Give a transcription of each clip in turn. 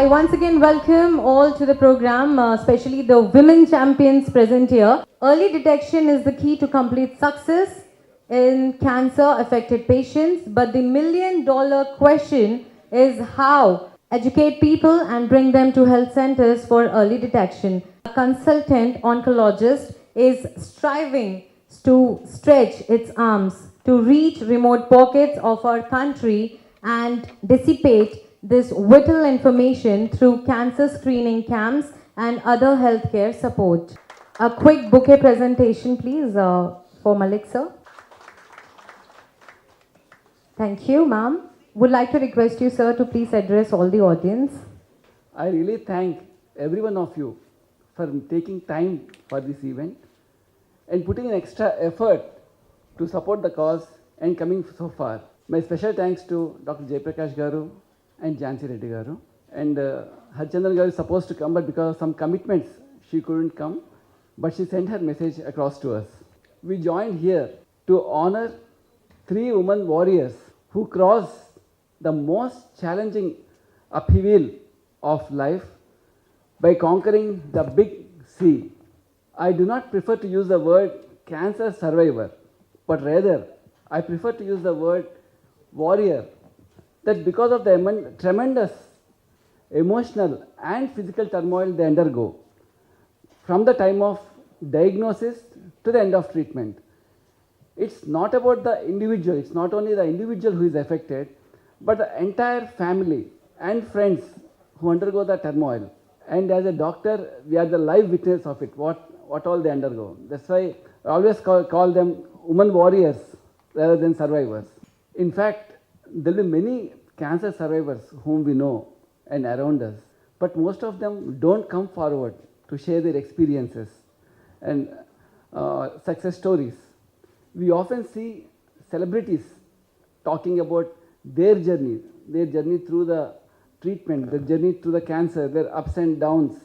I once again welcome all to the program, especially the women champions present here. Early detection is the key to complete success in cancer affected patients, but the million-dollar question is how educate people and bring them to health centers for early detection. A consultant oncologist is striving to stretch its arms to reach remote pockets of our country and dissipate this vital information through cancer screening camps and other healthcare support. A quick bouquet presentation, please, for Malik sir. Thank you, ma'am. Would like to request you, sir, to please address all the audience. I really thank every one of you for taking time for this event and putting an extra effort to support the cause and coming so far. My special thanks to Dr. Jayaprakash Garu and Jansi Reddy Garu. And Harchandran Garu is supposed to come, but because of some commitments, she couldn't come. But she sent her message across to us. We joined here to honor 3 women warriors who crossed the most challenging upheaval of life by conquering the big C. I do not prefer to use the word cancer survivor, but rather I prefer to use the word warrior. That because of the tremendous emotional and physical turmoil they undergo, from the time of diagnosis to the end of treatment, it's not about the individual, it's not only the individual who is affected, but the entire family and friends who undergo the turmoil. And as a doctor, we are the live witness of it, what all they undergo. That's why I always call them women warriors rather than survivors. In fact, there will be many cancer survivors whom we know and around us, but most of them don't come forward to share their experiences and success stories. We often see celebrities talking about their journey through the treatment, their journey through the cancer, their ups and downs,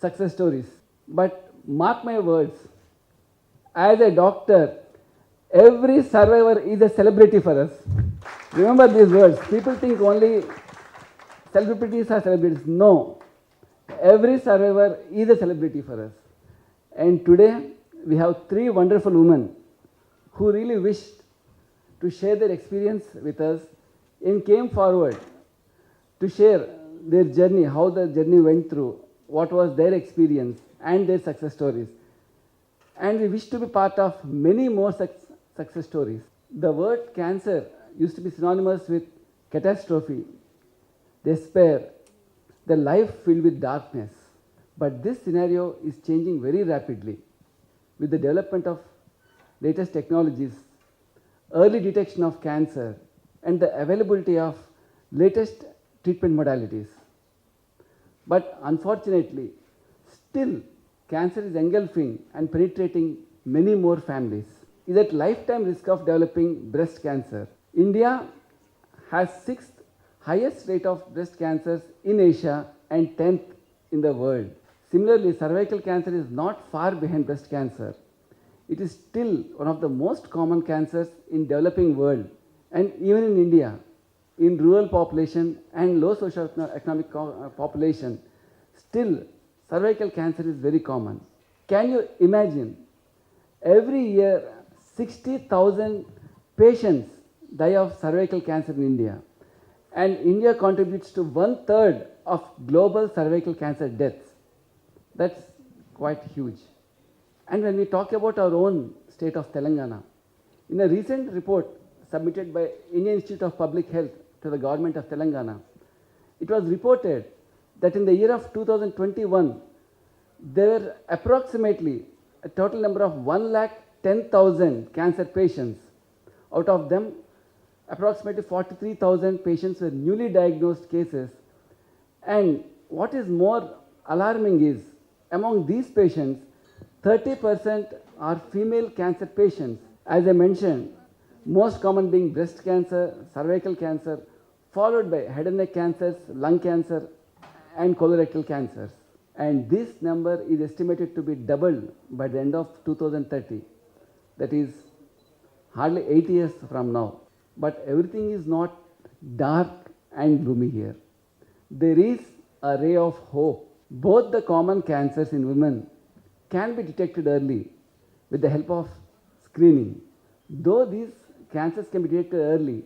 success stories. But mark my words, as a doctor, every survivor is a celebrity for us. Remember these words. People think only celebrities are celebrities. No. Every survivor is a celebrity for us. And today, we have 3 wonderful women who really wished to share their experience with us and came forward to share their journey, how the journey went through, what was their experience and their success stories. And we wish to be part of many more success stories. The word cancer used to be synonymous with catastrophe, despair, the life filled with darkness. But this scenario is changing very rapidly with the development of latest technologies, early detection of cancer, and the availability of latest treatment modalities. But unfortunately, still cancer is engulfing and penetrating many more families. Is at lifetime risk of developing breast cancer. India has 6th highest rate of breast cancers in Asia and 10th in the world. Similarly, cervical cancer is not far behind breast cancer. It is still one of the most common cancers in developing world, and even in India, in rural population and low socio-economic population, still cervical cancer is very common. Can you imagine? Every year, 60,000 patients die of cervical cancer in India, and India contributes to 1/3 of global cervical cancer deaths. That's quite huge. And when we talk about our own state of Telangana, in a recent report submitted by Indian Institute of Public Health to the government of Telangana, it was reported that in the year of 2021, there were approximately a total number of 110,000 cancer patients. Out of them, approximately 43,000 patients were newly diagnosed cases. And what is more alarming is, among these patients, 30% are female cancer patients. As I mentioned, most common being breast cancer, cervical cancer, followed by head and neck cancers, lung cancer, and colorectal cancers. And this number is estimated to be doubled by the end of 2030. That is hardly 8 years from now. But everything is not dark and gloomy here. There is a ray of hope. Both the common cancers in women can be detected early with the help of screening. Though these cancers can be detected early,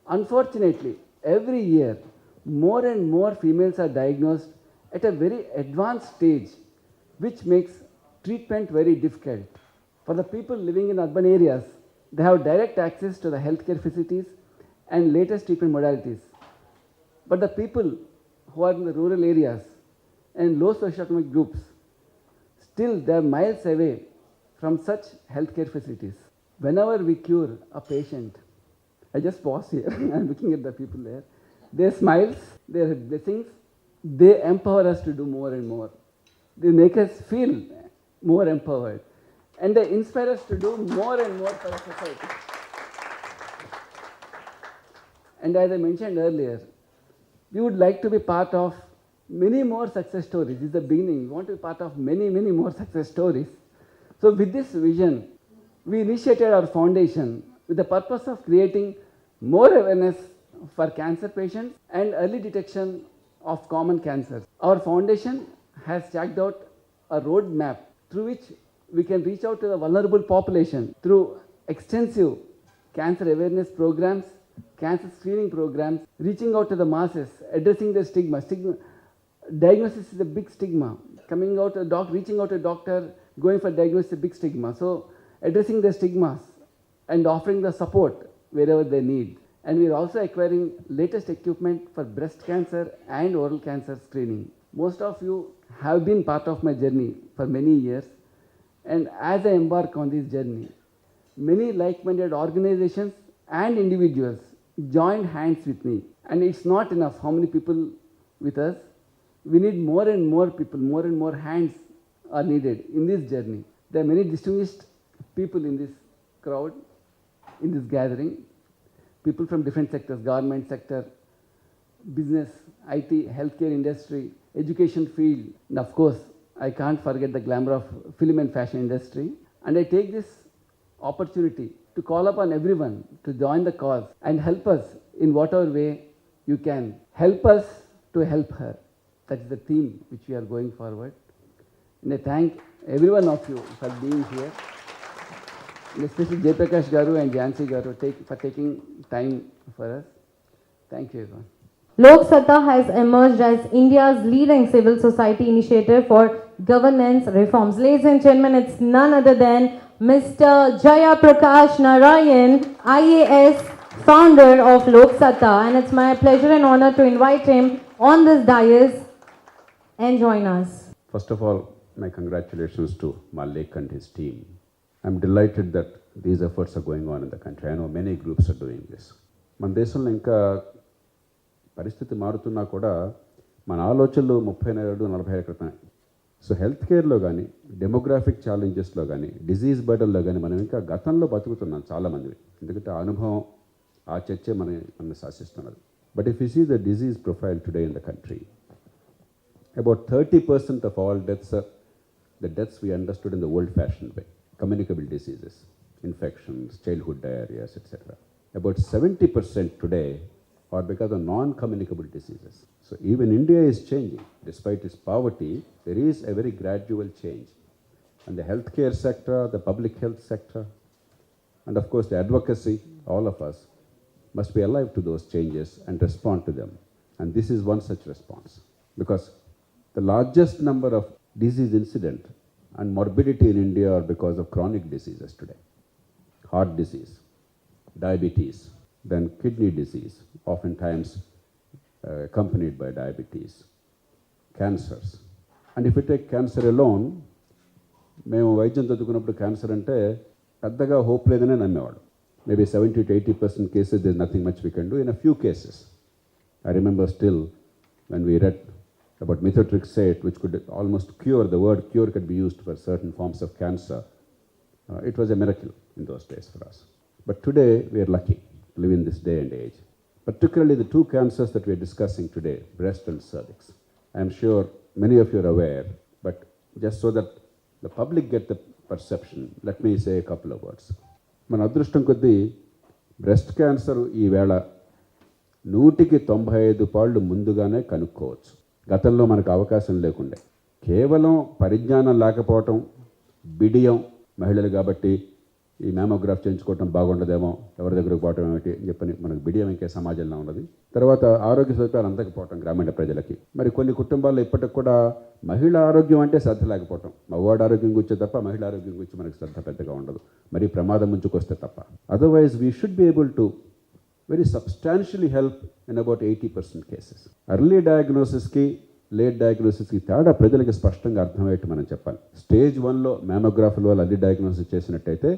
unfortunately, every year more and more females are diagnosed at a very advanced stage, which makes treatment very difficult. For the people living in urban areas, they have direct access to the healthcare facilities and latest treatment modalities. But the people who are in the rural areas and low socioeconomic groups, still they are miles away from such healthcare facilities. Whenever we cure a patient, I just pause here, I'm looking at the people there, their smiles, their blessings, they empower us to do more and more. They make us feel more empowered. And they inspire us to do more and more for the society. And as I mentioned earlier, we would like to be part of many more success stories. This is the beginning. We want to be part of many, many more success stories. So with this vision, we initiated our foundation with the purpose of creating more awareness for cancer patients and early detection of common cancers. Our foundation has checked out a roadmap through which we can reach out to the vulnerable population through extensive cancer awareness programs, cancer screening programs, reaching out to the masses, addressing the stigma. Diagnosis is a big stigma. Coming out to reaching out to a doctor, going for diagnosis is a big stigma. So addressing the stigmas and offering the support wherever they need. And we are also acquiring latest equipment for breast cancer and oral cancer screening. Most of you have been part of my journey for many years. And as I embark on this journey, many like-minded organizations and individuals joined hands with me. And it's not enough how many people with us. We need more and more people, more and more hands are needed in this journey. There are many distinguished people in this crowd, in this gathering. People from different sectors, government sector, business, IT, healthcare industry, education field, and of course, I can't forget the glamour of film and fashion industry. And I take this opportunity to call upon everyone to join the cause and help us in whatever way you can. Help us to help her. That's the theme which we are going forward. And I thank every one of you for being here. And especially Jaiprakash Garu and Jansi Garu for taking time for us. Thank you, everyone. Lok Satta has emerged as India's leading civil society initiative for governance reforms. Ladies and gentlemen, it's none other than Mr. Jaya Prakash Narayan, IAS, founder of Lok Satta, and it's my pleasure and honor to invite him on this dais and join us. First of all, my congratulations to Malik and his team. I'm delighted that these efforts are going on in the country. I know many groups are doing this. మన దేశంలో ఇంకా పరిస్థితి మారుతున్నా కూడా మన ఆలోచనలు 37-40 క్రితం. So health కేర్లో కానీ demographic ఛాలెంజెస్లో కానీ డిజీజ్ బర్డన్లో కానీ మనం ఇంకా గతంలో బతుకుతున్నాం చాలామంది. ఎందుకంటే ఆ అనుభవం ఆ చర్చే మన శాసిస్తున్నది. But if you see the disease profile today in the country, about 30% of all deaths are the deaths we understood in the old-fashioned way. Communicable diseases, infections, childhood diarrheas, etc. About 70% today are because of non-communicable diseases. So even India is changing. Despite its poverty, there is a very gradual change. And the healthcare sector, the public health sector, and of course the advocacy, all of us must be alive to those changes and respond to them. And this is one such response. Because the largest number of disease incident and morbidity in India are because of chronic diseases today. Heart disease, diabetes, then kidney disease, oftentimes accompanied by diabetes, cancers. And if you take cancer alone, మేము వైద్యం చదువుకున్నప్పుడు cancer అంటే పెద్దగా hope లేదనే నమ్మేవాడు. Maybe 70-80% cases there's nothing much we can do. In a few cases, I remember still when we read about methotrexate, which could almost cure, the word cure could be used for certain forms of cancer. It was a miracle in those days for us. But today, we are lucky to live in this day and age. Particularly the two cancers that we are discussing today, breast and cervix. I am sure many of you are aware, but just so that the public get the perception, let me say a couple of words. మన అదృష్టం కొద్దీ breast cancer ఈవేళ 195 పాళ్ళు ముందుగానే కనుక్కోవచ్చు. గతంలో మనకు అవకాశం లేకుండే. కేవలం పరిజ్ఞానం లేకపోవటం, బిడియం మహిళలు కాబట్టి ఈ మ్యామోగ్రాఫ్ చేయించుకోవటం బాగుండదేమో, ఎవరి దగ్గరకు పోవటం ఏమిటి అని చెప్పని మనకు బిడియం ఇంకే సమాజంలో ఉన్నది. తర్వాత ఆరోగ్య సదుపాయాలు అందకపోవటం గ్రామీణ ప్రజలకి. మరి కొన్ని కుటుంబాల్లో ఇప్పటికి కూడా మహిళ ఆరోగ్యం అంటే శ్రద్ధ లేకపోవటం. మగవాడు ఆరోగ్యం గురించి తప్ప మహిళ ఆరోగ్యం గురించి మనకు శ్రద్ధ పెద్దగా ఉండదు, మరి ప్రమాదం ముంచుకొస్తే తప్ప. Otherwise we should be able to very substantially help in about 80% cases. Early diagnosis ki, late diagnosis ki తేడా ప్రజలకి స్పష్టంగా అర్థమయ్యేట్టు మనం చెప్పాలి. స్టేజ్ 1లో మ్యామోగ్రాఫ్ల వల్ల అర్లీ డయాగ్నోసిస్ చేసినట్టయితే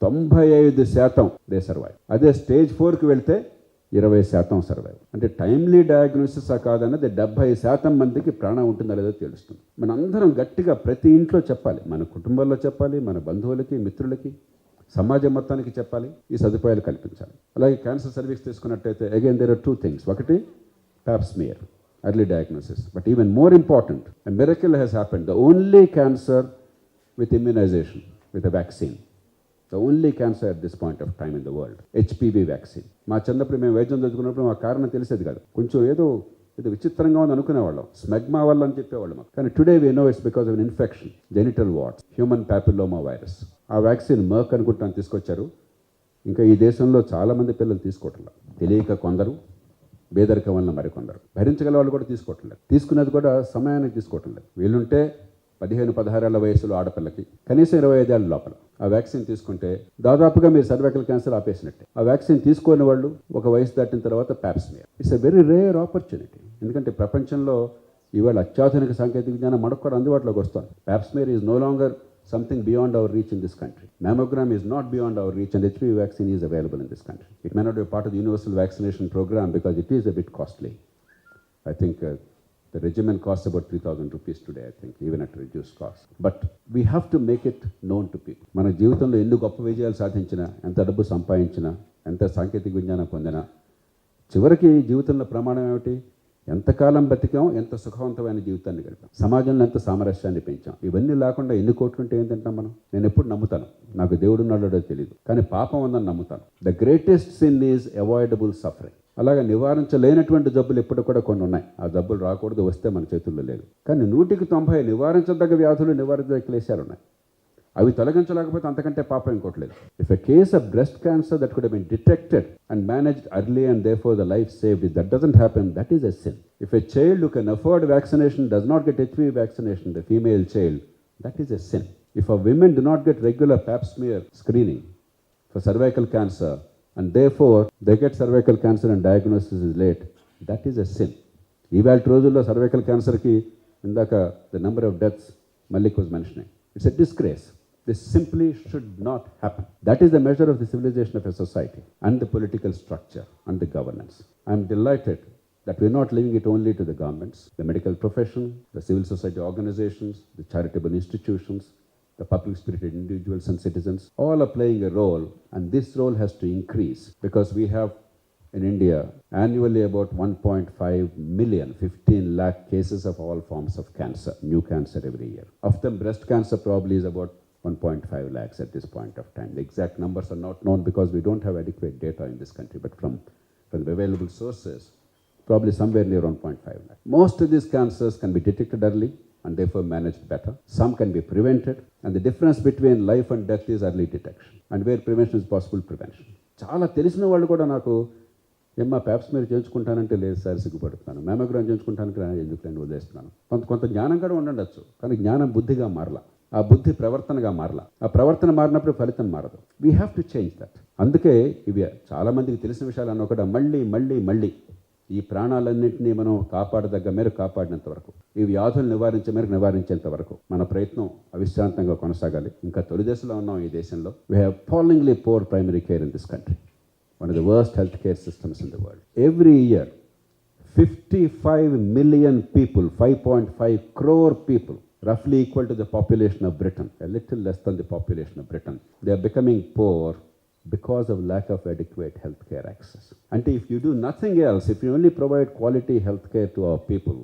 95% దే సర్వైవ్. అదే స్టేజ్ 4కి వెళ్తే 20% సర్వైవ్. అంటే టైమ్లీ డయాగ్నోసిస్ కాదన్నది 70% మందికి ప్రాణం ఉంటుందో లేదో తెలుస్తుంది. మనందరం గట్టిగా ప్రతి ఇంట్లో చెప్పాలి, మన కుటుంబాల్లో చెప్పాలి, మన బంధువులకి, మిత్రులకి, సమాజం మొత్తానికి చెప్పాలి, ఈ సదుపాయాలు కల్పించాలి. అలాగే క్యాన్సర్ సర్వీస్ తీసుకున్నట్టయితే అగైన్ దేర్ ఆర్ 2 things. ఒకటి pap smear, early diagnosis. But even more important, a miracle has happened. The only cancer with immunization, with a vaccine. The only cancer at this point of time in the world, HPV vaccine. మా చిన్నప్పుడు మేము వైద్యం చదువుకున్నప్పుడు మా కారణం తెలిసేది కాదు, కొంచెం ఏదో విచిత్రంగా ఉంది అనుకునేవాళ్ళం, స్మెగ్మా వల్ల అని చెప్పేవాళ్ళం. కానీ today we know it's because of infection, genital warts, human papilloma virus. ఆ వ్యాక్సిన్ మర్క్ అనుకుంటాను తీసుకొచ్చారు. ఇంకా ఈ దేశంలో చాలామంది పిల్లలు తీసుకోవట్లేదు, తెలియక కొందరు, బేదరికం వల్ల మరికొందరు. భరించగల వాళ్ళు కూడా తీసుకోవట్లేదు, తీసుకునేది కూడా సమయానికి తీసుకోవట్లేదు. వీళ్ళుంటే 15-16 ఏళ్ల వయసులో ఆడపిల్లకి కనీసం 25 ఏళ్ళ లోపల ఆ వ్యాక్సిన్ తీసుకుంటే దాదాపుగా మీరు సర్వైకల్ క్యాన్సర్ ఆపేసినట్టే. ఆ వ్యాక్సిన్ తీసుకోని వాళ్ళు ఒక వయసు దాటిన తర్వాత Pap smear. It's a very rare opportunity. ఎందుకంటే ప్రపంచంలో ఇవాళ అత్యాధునిక సాంకేతిక విజ్ఞానం మనకు కూడా అందుబాటులోకి వస్తుంది. Pap smear is no longer something beyond our reach in this country. Mammogram is not beyond our reach, and HPV vaccine is available in this country. It may not be a part of the universal vaccination program because it is a bit costly. I think the regimen costs about 3,000 rupees today, I think, even at reduced cost. But we have to make it known to people. మన జీవితంలో ఎన్ని గొప్ప విజయాలు సాధించినా, ఎంత డబ్బు సంపాదించినా, ఎంత సాంకేతిక విజ్ఞానం పొందినా, చివరికి జీవితంలో ప్రమాణం ఏమిటి? ఎంతకాలం బతికాం, ఎంత సుఖవంతమైన జీవితాన్ని గడిపాం, సమాజంలో ఎంత సామరస్యాన్ని పెంచాం. ఇవన్నీ లేకుండా ఎన్ని కోట్లుంటే ఏం తింటాం మనం? నేను ఎప్పుడు నమ్ముతాను, నాకు దేవుడు ఉన్నాడో తెలియదు, కానీ పాపం ఉందని నమ్ముతాను. The greatest sin is avoidable suffering. అలాగే నివారించలేనటువంటి జబ్బులు ఎప్పుడు కూడా కొన్ని ఉన్నాయి. ఆ జబ్బులు రాకూడదు, వస్తే మన చేతుల్లో లేదు. కానీ 100% నివారించదగ్గ వ్యాధులు, నివారించదగ్గ క్లేశాలు ఉన్నాయి. అవి తొలగించలేకపోతే అంతకంటే పాపం ఇంకోట్లేదు. If a case of breast cancer that could have been detected and managed early and therefore the life saved, that doesn't happen, that is a sin. If a child who can afford vaccination does not get HPV vaccination, the female child, that is a sin. If a women do not get regular pap smear screening for cervical cancer and therefore they get cervical cancer and diagnosis is late, that is a sin. ఇవాళ రోజుల్లో cervical క్యాన్సర్కి ఇందాక the number of deaths Malik was mentioning, it's a disgrace. This simply should not happen. That is the measure of the civilization of a society and the political structure and the governance. I am delighted that we are not leaving it only to the governments, the medical profession, the civil society organizations, the charitable institutions, the public-spirited individuals and citizens, all are playing a role, and this role has to increase because we have in India annually about 1.5 million, 15 lakh cases of all forms of cancer, new cancer every year. Of them, breast cancer probably is about 1.5 lakhs at this point of time. The exact numbers are not known because we don't have adequate data in this country, but from the available sources, probably somewhere near 1.5 lakh. Most of these cancers can be detected early and therefore managed better. Some can be prevented, and the difference between life and death is early detection, and where prevention is possible, prevention. చాలా తెలిసిన వాళ్ళు కూడా నాకు ఏమ్మా paps మీరు చేయించుకుంటానంటే లేదు sir సిగ్గుపడుతున్నాను, mammogram చేయించుకుంటానికి ఎందుకు నేను వదిలేస్తున్నాను. కొంత జ్ఞానం కూడా ఉండొచ్చు, కానీ జ్ఞానం బుద్ధిగా మారలా, ఆ బుద్ధి ప్రవర్తనగా మారలా. ఆ ప్రవర్తన మారినప్పుడు ఫలితం మారదు. We have to change that. అందుకే ఇవి చాలామందికి తెలిసిన విషయాలు అన్న కూడా మళ్ళీ ఈ ప్రాణాలన్నింటినీ మనం కాపాడదగ్గ మేరకు కాపాడినంత వరకు, ఈ వ్యాధులు నివారించే మేరకు నివారించేంత వరకు మన ప్రయత్నం అవిశ్రాంతంగా కొనసాగాలి. ఇంకా తొలి దశలో ఉన్నాం ఈ దేశంలో. We have appallingly poor primary care in this country, one of the worst health care systems in the world. Every year 55 million people, 5.5 crore people, roughly equal to the population of Britain, a little less than the population of Britain, they are becoming poor because of lack of adequate healthcare access. And if you do nothing else, if you only provide quality healthcare to our people,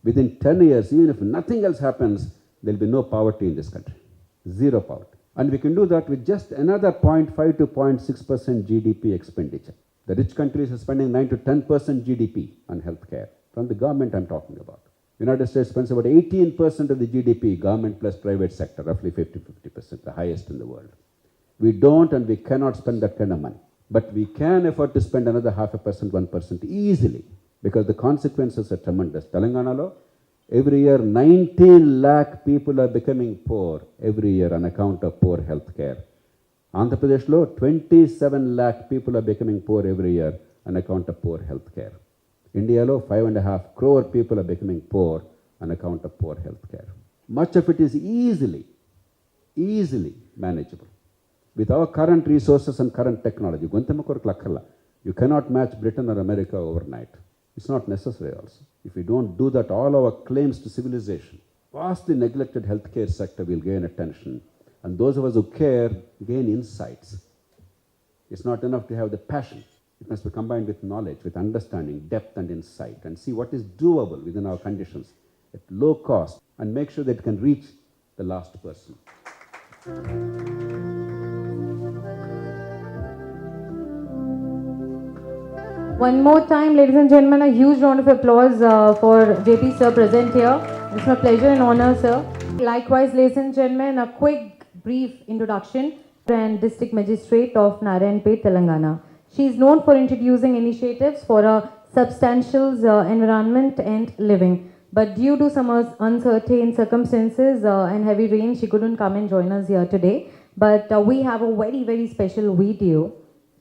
within 10 years, even if nothing else happens, there will be no poverty in this country. Zero poverty. And we can do that with just another 0.5 to 0.6% GDP expenditure. The rich countries are spending 9 to 10% GDP on healthcare. From the government I'm talking about. United States spends about 18% of the GDP, government plus private sector, roughly 50%, the highest in the world. We don't and we cannot spend that kind of money. But we can afford to spend another 0.5%, 1% easily, because the consequences are tremendous. Telanganalo, every year 19 lakh people are becoming poor every year on account of poor health care. Andhra Pradeshlo, 27 lakh people are becoming poor every year on account of poor health care. Indialo, 5.5 crore people are becoming poor on account of poor health care. Much of it is easily manageable. With our current resources and current technology, you cannot match Britain or America overnight. It's not necessary also. If we don't do that, all our claims to civilization, vastly neglected healthcare sector will gain attention. And those of us who care gain insights. It's not enough to have the passion. It must be combined with knowledge, with understanding, depth and insight, and see what is doable within our conditions at low cost and make sure that it can reach the last person. One more time, ladies and gentlemen, a huge round of applause for JP sir present here. It's my pleasure and honor, sir. Likewise, ladies and gentlemen, a quick, brief introduction and District Magistrate of Narayanpet, Telangana. She is known for introducing initiatives for a substantial environment and living. But due to some uncertain circumstances and heavy rain, she couldn't come and join us here today. But we have a very, very special video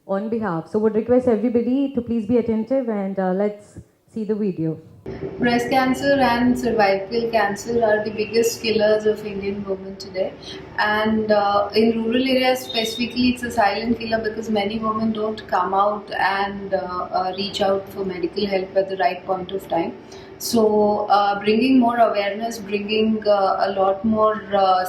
on behalf. So would request everybody to please be attentive and let's see the video. Breast cancer and cervical cancer are the biggest killers of Indian women today, and in rural areas specifically it's a silent killer because many women don't come out and reach out for medical help at the right point of time. So bringing more awareness, bringing a lot more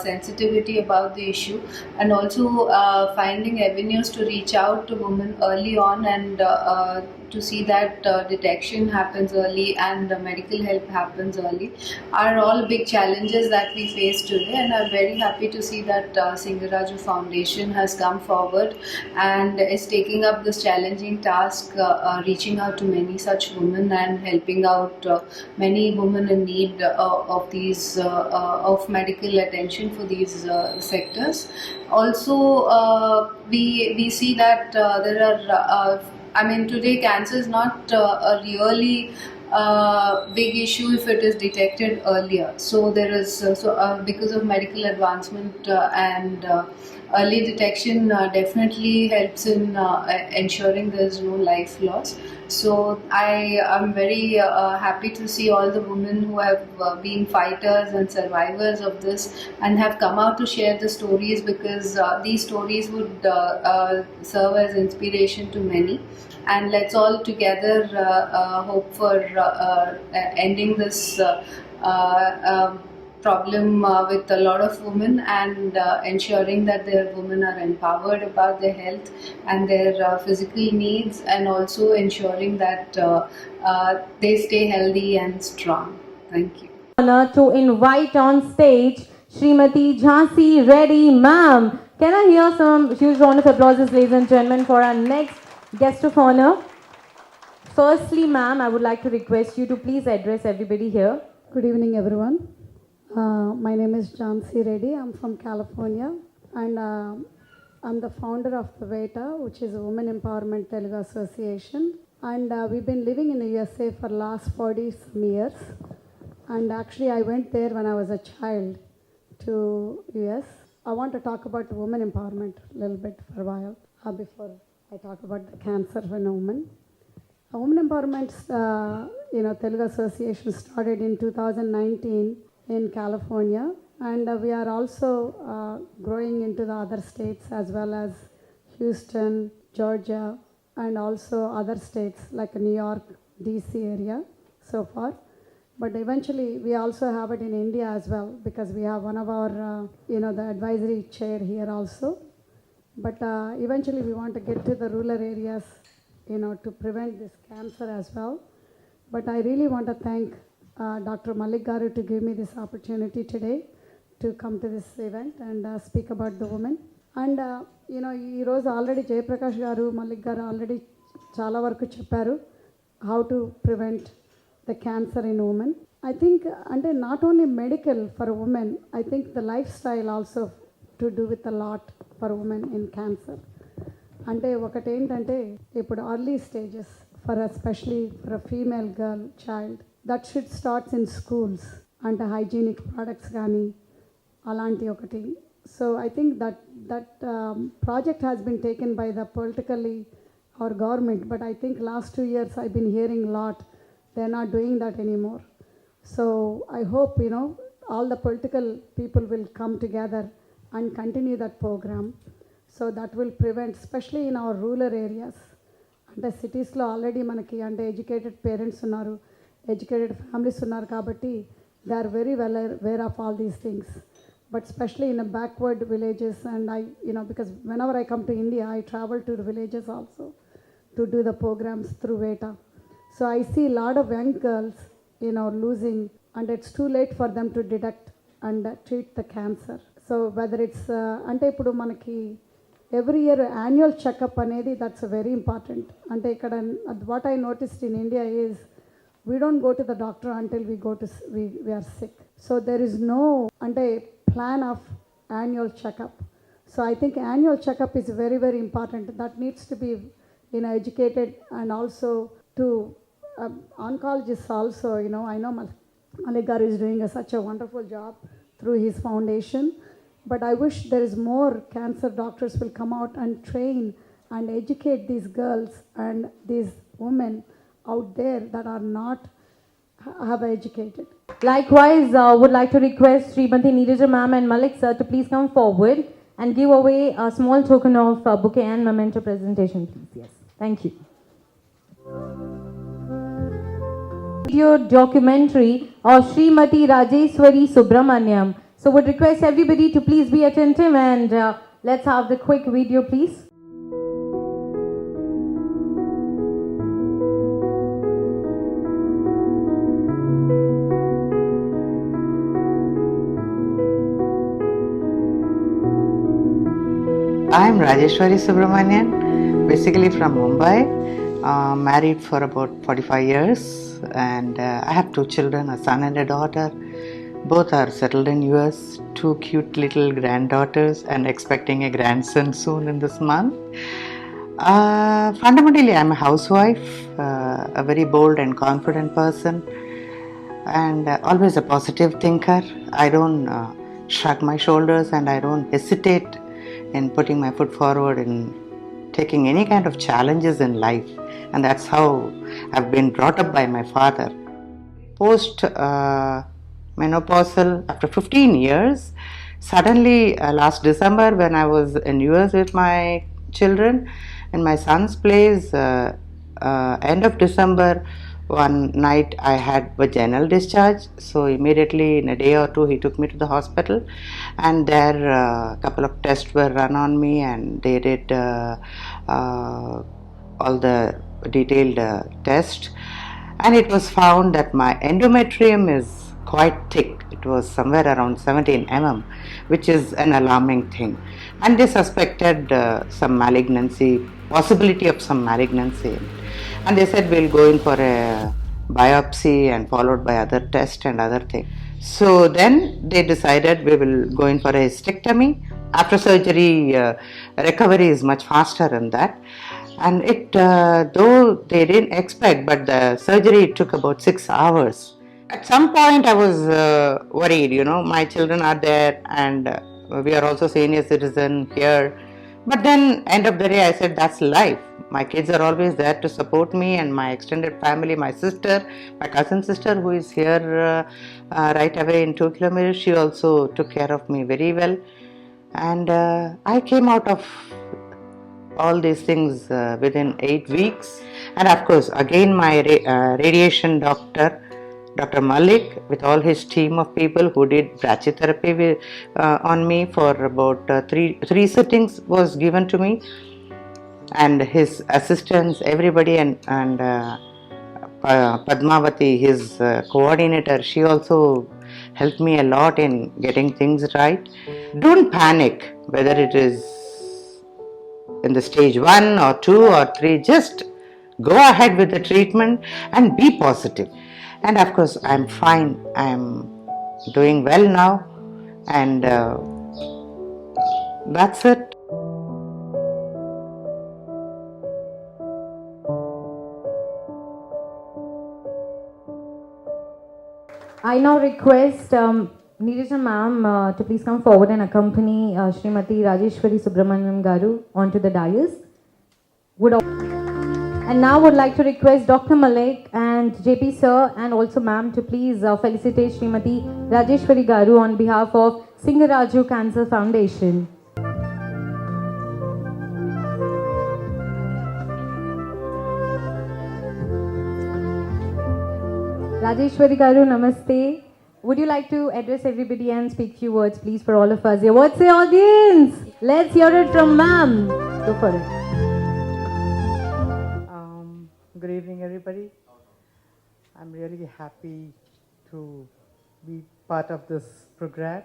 sensitivity about the issue, and also finding avenues to reach out to women early on and to see that detection happens early and medical help happens early are all big challenges that we face today. And I'm very happy to see that Singaraju Foundation has come forward and is taking up this challenging task, reaching out to many such women and helping out many women in need of these of medical attention for these sectors. Also, we see that there are today cancer is not a really big issue if it is detected earlier. So there is because of medical advancement and early detection definitely helps in ensuring there is no life loss. So I am very happy to see all the women who have been fighters and survivors of this and have come out to share the stories, because these stories would serve as inspiration to many. And let's all together hope for ending this problem with a lot of women and ensuring that their women are empowered about their health and their physical needs, and also ensuring that they stay healthy and strong. Thank you. Honor to invite on stage Srimati Jhansi Reddy ma'am. Can I hear some huge round of applause, ladies and gentlemen, for our next guest of honor? Firstly, ma'am, I would like to request you to please address everybody here. Good evening, everyone. My name is Jhansi Reddy. I'm from California, and I'm the founder of the VETA, which is a Women Empowerment Telugu Association. And we've been living in the USA for the last 40 some years. And actually, I went there when I was a child to US. I want to talk about women empowerment a little bit for a while before I talk about the cancer in women. Women Empowerment, Telugu Association started in 2019 in California, and we are also growing into the other states as well as Houston, Georgia, and also other states like New York, DC area so far. But eventually we also have it in India as well, because we have one of our, the advisory chair here also. But eventually we want to get to the rural areas, to prevent this cancer as well. But I really want to thank Dr. Malik Garu to give me this opportunity today to come to this event and speak about the women. And, ee roju already Jayaprakash Garu, Malik Garu already chala varaku chepparu how to prevent the cancer in women. I think అంటే not only medical for a woman, I think the lifestyle also to do with a lot for women in cancer. అంటే ఒకటి ఏంటంటే ఇప్పుడు early stages for especially for a female girl child that should starts in schools అంటే hygienic products కానీ అలాంటి ఒకటి. So I think that project has been taken by the politically our government, but I think last 2 years I've been hearing a lot they're not doing that anymore. So I hope, all the political people will come together and continue that program. So that will prevent, especially in our rural areas. అంటే సిటీస్లో already మనకి అంటే educated parents ఉన్నారు, educated families ఉన్నారు కాబట్టి they are very well aware of all these things. But especially in a backward villages, and because whenever I come to India, I travel to the villages also to do the programs through VETA. So I see a lot of young girls, losing, and it's too late for them to detect and treat the cancer. So whether it's అంటే ఇప్పుడు మనకి every year annual checkup అనేది that's very important. అంటే ఇక్కడ what I noticed in India is we don't go to the doctor until we are sick. So there is no అంటే plan of annual checkup. So I think annual checkup is very, very important. That needs to be educated, and also to oncologists also. I know Malik Garu is doing such a wonderful job through his foundation, but I wish there is more cancer doctors will come out and train and educate these girls and these women out there that are not have educated. Likewise, would like to request Srimati Neeraja ma'am and Malik sir to please come forward and give away a small token of bouquet and memento presentation, please. Yes, thank you. Video documentary of Srimati Rajeshwari Subramaniam. So would request everybody to please be attentive, and let's have the quick video, please. I'm Rajeshwari Subramanian, basically from Mumbai, married for about 45 years, and I have 2 children, a son and a daughter. Both are settled in US, 2 cute little granddaughters, and expecting a grandson soon in this month. Fundamentally, I'm a housewife, a very bold and confident person, and always a positive thinker. I don't shrug my shoulders, and I don't hesitate in putting my foot forward in taking any kind of challenges in life, and that's how I've been brought up by my father. Post menopausal, after 15 years, suddenly last December when I was in US with my children in my son's place, end of December, one night I had vaginal discharge. So immediately in a day or two he took me to the hospital, and there a couple of tests were run on me, and they did all the detailed test, and it was found that my endometrium is quite thick. It was somewhere around 17 mm, which is an alarming thing, and they suspected some malignancy, possibility of some malignancy, and they said we'll go in for a biopsy and followed by other tests and other things. So then they decided we will go in for a hysterectomy. After surgery, recovery is much faster than that, and it though they didn't expect, but the surgery took about 6 hours. At some point I was worried, my children are there, and we are also senior citizen here. But then end of the day I said that's life. My kids are always there to support me, and my extended family, my sister, my cousin sister who is here right away in 2 kilometers, she also took care of me very well. And I came out of all these things within 8 weeks. And of course again my radiation doctor, Dr. Malik, with all his team of people who did brachytherapy on me for about three sittings was given to me, and his assistants, everybody, and Padmavati, his coordinator, she also helped me a lot in getting things right. Don't panic whether it is in the stage 1 or 2 or 3, just go ahead with the treatment and be positive. And of course, I'm fine. I'm doing well now, and that's it. I now request Neeraj ma'am to please come forward and accompany Srimati Rajeshwari Subramaniam Garu onto the dais. And now would like to request Dr. Malik and JP sir and also ma'am to please felicitate Srimati Rajeshwari Garu on behalf of Singaraju Cancer Foundation. Rajeshwari Garu, namaste. Would you like to address everybody and speak few words, please, for all of us here? What's the audience? Let's hear it from ma'am. Go for it. Good evening, everybody. I'm really happy to be part of this program.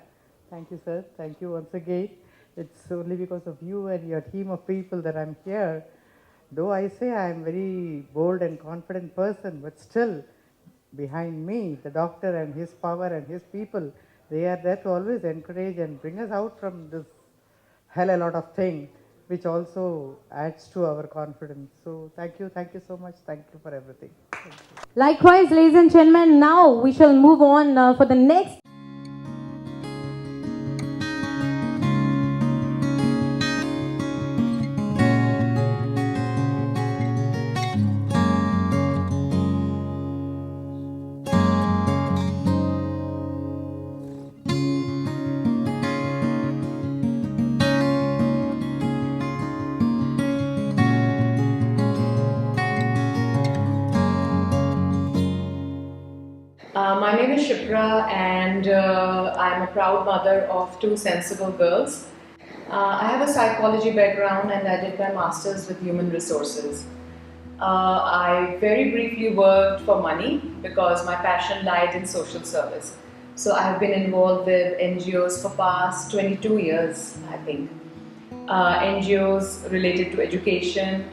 Thank you, sir. Thank you once again. It's only because of you and your team of people that I'm here. Though I say I'm very bold and confident person, but still, behind me, the doctor and his power and his people, they are there to always encourage and bring us out from this hell a lot of thing, which also adds to our confidence. So thank you so much. Thank you for everything. Thank you. Likewise, ladies and gentlemen, now we shall move on for the next. My name is Shipra, and I'm a proud mother of two sensible girls. I have a psychology background and I did my master's with human resources. I very briefly worked for money because my passion lied in social service. So I have been involved with NGOs for past 22 years, I think. NGOs related to education,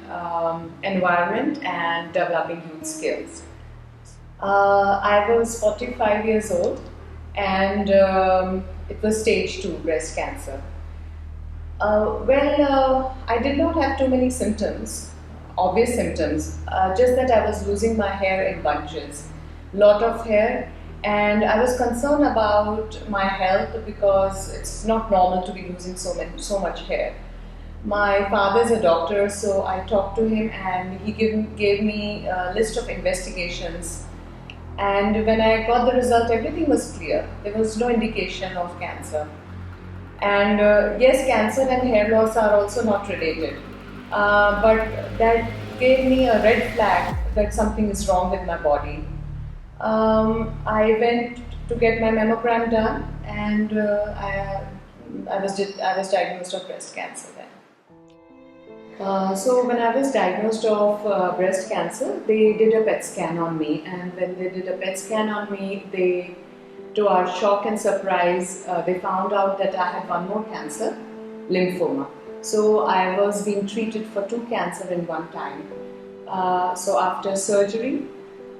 environment, and developing youth skills. I was 45 years old, and it was stage 2 breast cancer. I did not have too many symptoms, obvious symptoms, just that I was losing my hair in bunches, lot of hair, and I was concerned about my health because it's not normal to be losing so much hair. My father is a doctor, so I talked to him and he gave me a list of investigations. And when I got the result, everything was clear. There was no indication of cancer. And yes, cancer and hair loss are also not related. But that gave me a red flag that something is wrong with my body. I went to get my mammogram done, and I was diagnosed of breast cancer then. So when I was diagnosed of breast cancer, they did a PET scan on me, and when they did a PET scan on me, to our shock and surprise, they found out that I had one more cancer, lymphoma. So I was being treated for 2 cancers in one time. So after surgery,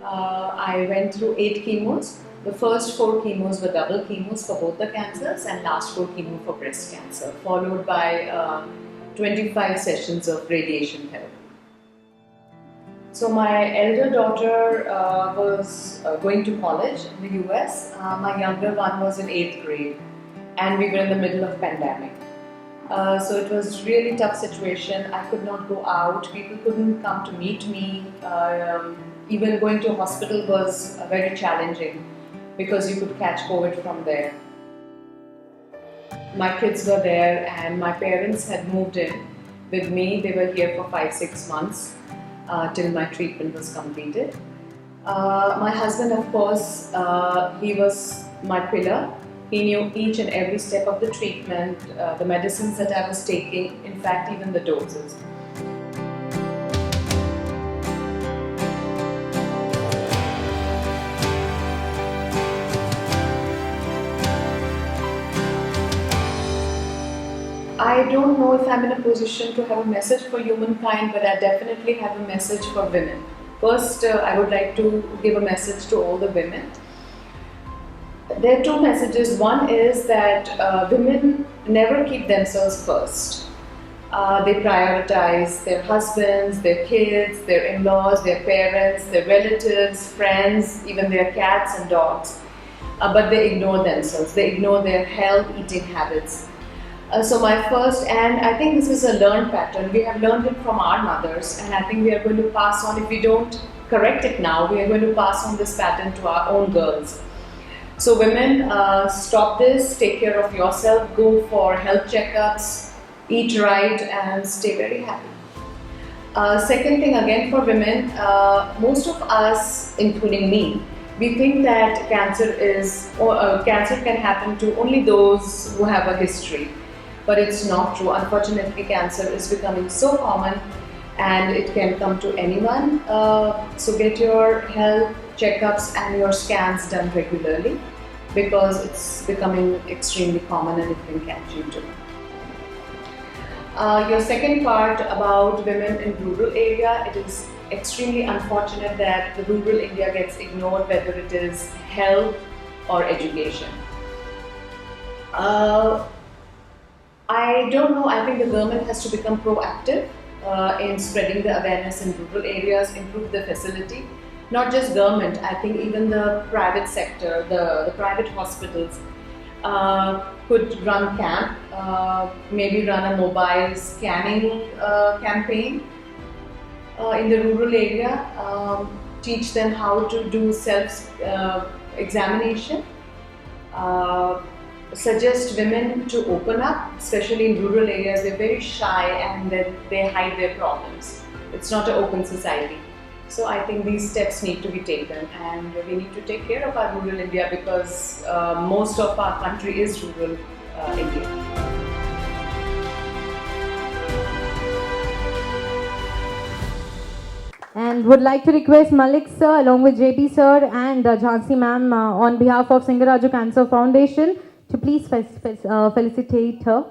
I went through 8 chemos. The first 4 chemos were double chemos for both the cancers, and last 4 chemo for breast cancer, followed by 25 sessions of radiation therapy. So my elder daughter was going to college in the US. My younger one was in 8th grade, and we were in the middle of pandemic. So it was really tough situation. I could not go out. People couldn't come to meet me. Even going to hospital was very challenging because you could catch COVID from there. My kids were there, and my parents had moved in with me. They were here for 5-6 months till my treatment was completed. My husband, of course, he was my pillar. He knew each and every step of the treatment, the medicines that I was taking, in fact, even the doses. I don't know if I'm in a position to have a message for humankind, but I definitely have a message for women. First, I would like to give a message to all the women. There are two messages. One is that women never keep themselves first. They prioritize their husbands, their kids, their in-laws, their parents, their relatives, friends, even their cats and dogs. But they ignore themselves. They ignore their health, eating habits. So my first, and I think this is a learned pattern. We have learned it from our mothers, and I think we are going to pass on. If we don't correct it now, we are going to pass on this pattern to our own girls. So women, stop this, take care of yourself, go for health checkups, eat right, and stay very happy. Second thing, again for women, most of us, including me, we think that cancer can happen to only those who have a history, but it's not true. Unfortunately, cancer is becoming so common, and it can come to anyone. So get your health checkups and your scans done regularly, because it's becoming extremely common and it can catch you too. Your second part about women in rural area, it is extremely unfortunate that the rural India gets ignored, whether it is health or education. I don't know, I think the government has to become proactive in spreading the awareness in rural areas, improve the facility. Not just government, I think even the private sector, the private hospitals could run camp, maybe run a mobile scanning campaign in the rural area, teach them how to do self-examination, suggest women to open up, especially in rural areas. They're very shy and they hide their problems. It's not an open society. So I think these steps need to be taken, and we need to take care of our rural India, because most of our country is rural India. And would like to request Malik sir along with JP sir and Jhansi ma'am on behalf of Singaraju Cancer Foundation to please felicitate her.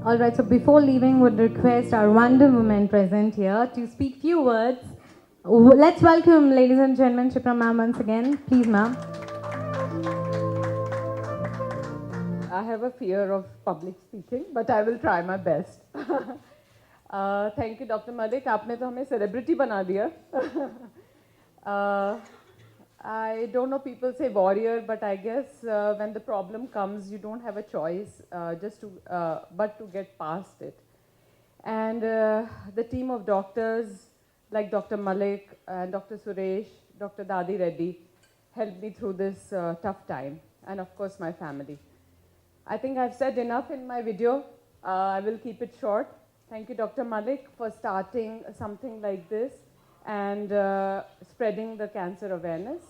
Alright, so before leaving, would request our Wonder Woman present here to speak few words. Let's welcome, ladies and gentlemen, Chipra ma'am once again. Please, ma'am. I have a fear of public speaking, but I will try my best. Thank you, Dr. Malik. आपने तो हमें celebrity बना दिया. I don't know, people say warrior, but I guess when the problem comes, you don't have a choice but to get past it. And the team of doctors like Dr. Malik and Dr. Suresh, Dr. Dadi Reddy helped me through this tough time, and of course my family. I think I've said enough in my video. I will keep it short. Thank you, Dr. Malik, for starting something like this and spreading the cancer awareness.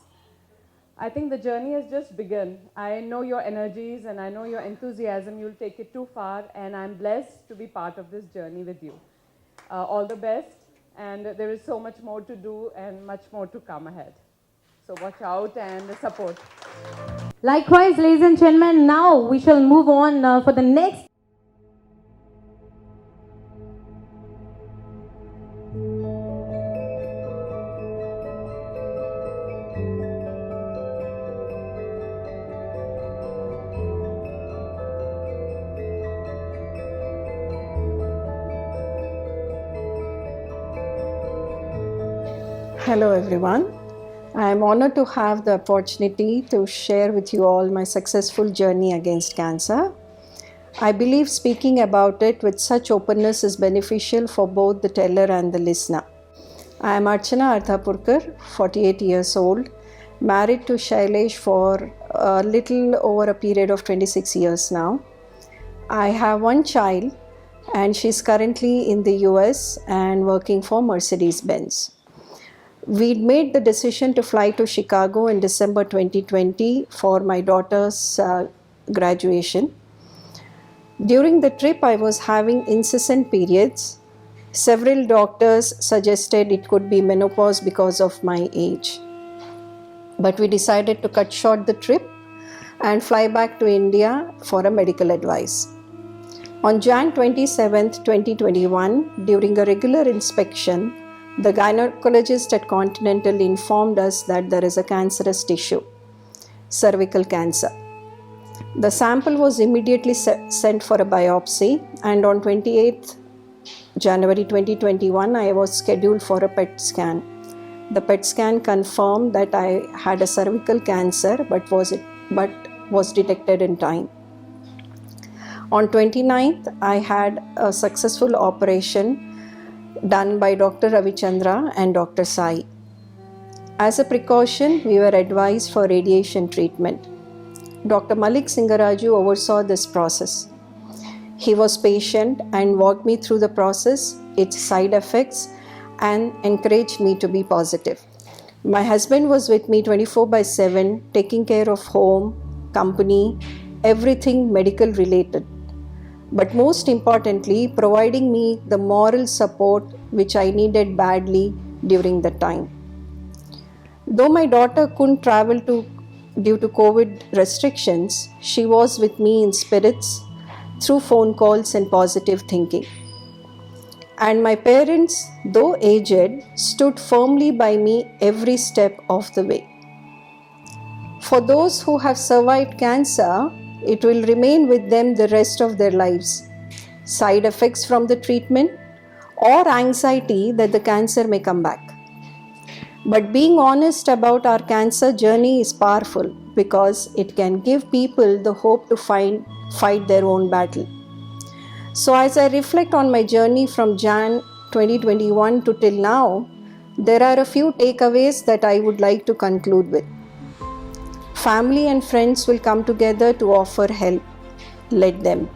I think the journey has just begun. I know your energies and I know your enthusiasm. You'll take it too far, and I'm blessed to be part of this journey with you. All the best, and there is so much more to do and much more to come ahead. So watch out and support. Likewise, ladies and gentlemen, now we shall move on for the next. Hello everyone. I am honored to have the opportunity to share with you all my successful journey against cancer. I believe speaking about it with such openness is beneficial for both the teller and the listener. I am Archana Arthapurkar, 48 years old, married to Shailesh for a little over a period of 26 years now. I have one child and she's currently in the US and working for Mercedes-Benz. We'd made the decision to fly to Chicago in December 2020 for my daughter's graduation. During the trip, I was having incessant periods. Several doctors suggested it could be menopause because of my age. But we decided to cut short the trip and fly back to India for a medical advice. On Jan 27, 2021, during a regular inspection, the gynecologist at Continental informed us that there is a cancerous tissue, cervical cancer. The sample was immediately sent for a biopsy, and on 28th January 2021, I was scheduled for a PET scan. The PET scan confirmed that I had a cervical cancer but was detected in time. On 29th, I had a successful operation done by Dr. Ravichandra and Dr. Sai. As a precaution, we were advised for radiation treatment. Dr. Malik Singaraju oversaw this process. He was patient and walked me through the process, its side effects, and encouraged me to be positive. My husband was with me 24/7, taking care of home, company, everything medical related. But most importantly, providing me the moral support which I needed badly during the time. Though my daughter couldn't travel due to COVID restrictions, she was with me in spirits through phone calls and positive thinking. And my parents, though aged, stood firmly by me every step of the way. For those who have survived cancer, it will remain with them the rest of their lives. Side effects from the treatment or anxiety that the cancer may come back. But being honest about our cancer journey is powerful because it can give people the hope to fight their own battle. So as I reflect on my journey from Jan 2021 to till now, there are a few takeaways that I would like to conclude with. Family and friends will come together to offer help. Let them.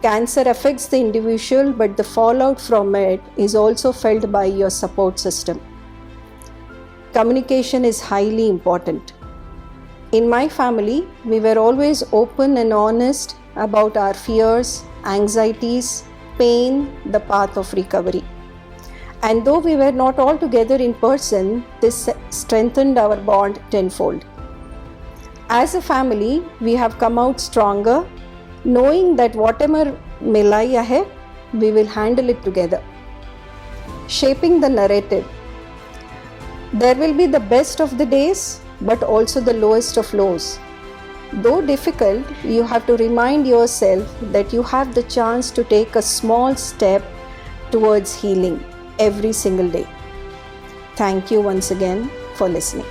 Cancer affects the individual, but the fallout from it is also felt by your support system. Communication is highly important. In my family, we were always open and honest about our fears, anxieties, pain, the path of recovery. And though we were not all together in person, this strengthened our bond tenfold. As a family, we have come out stronger, knowing that whatever may lie ahead, we will handle it together. Shaping the narrative. There will be the best of the days, but also the lowest of lows. Though difficult, you have to remind yourself that you have the chance to take a small step towards healing every single day. Thank you once again for listening.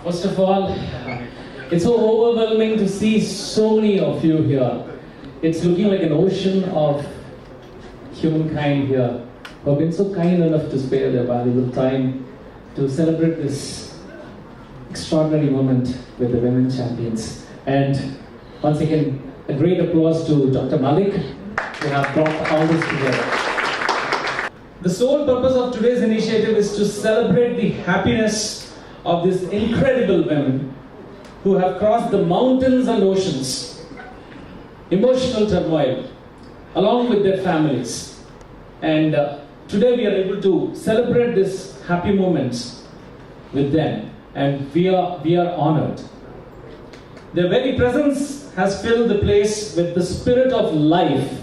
First of all, it's so overwhelming to see so many of you here. It's looking like an ocean of humankind here who have been so kind enough to spare their valuable time to celebrate this extraordinary moment with the women champions. And once again, a great applause to Dr. Malik who have brought all this together. The sole purpose of today's initiative is to celebrate the happiness of these incredible women who have crossed the mountains and oceans, emotional turmoil, along with their families. And today we are able to celebrate these happy moments with them, and we are honored. Their very presence has filled the place with the spirit of life,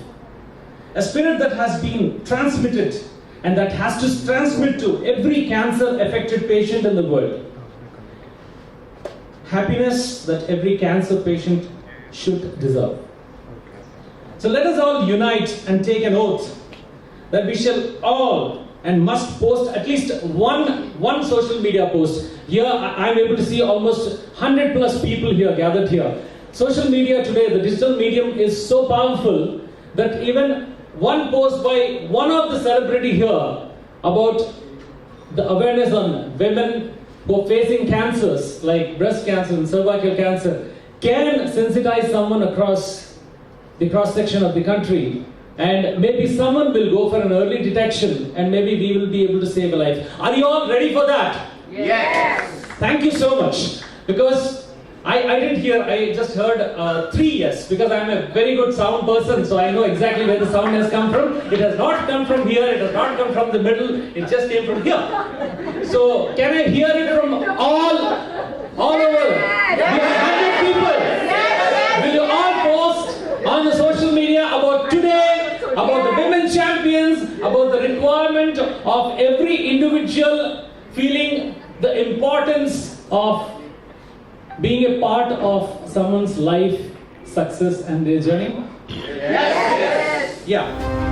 a spirit that has been transmitted and that has to transmit to every cancer-affected patient in the world. Happiness that every cancer patient should deserve. So let us all unite and take an oath that we shall all and must post at least one social media post. Here I am able to see almost 100 plus people here gathered here. Social media today, the digital medium, is so powerful that even one post by one of the celebrity here about the awareness on women who are facing cancers like breast cancer and cervical cancer can sensitize someone across the cross-section of the country, and maybe someone will go for an early detection and maybe we will be able to save a life. Are you all ready for that? Yes! Thank you so much, because I didn't hear, I just heard 3 yes, because I'm a very good sound person, so I know exactly where the sound has come from. It has not come from here, it has not come from the middle, it just came from here. So, can I hear it from all over? We have 100 people. Will you all post on the social media about today, about the women champions, about the requirement of every individual feeling the importance of being a part of someone's life, success and their journey? Yes! Yeah.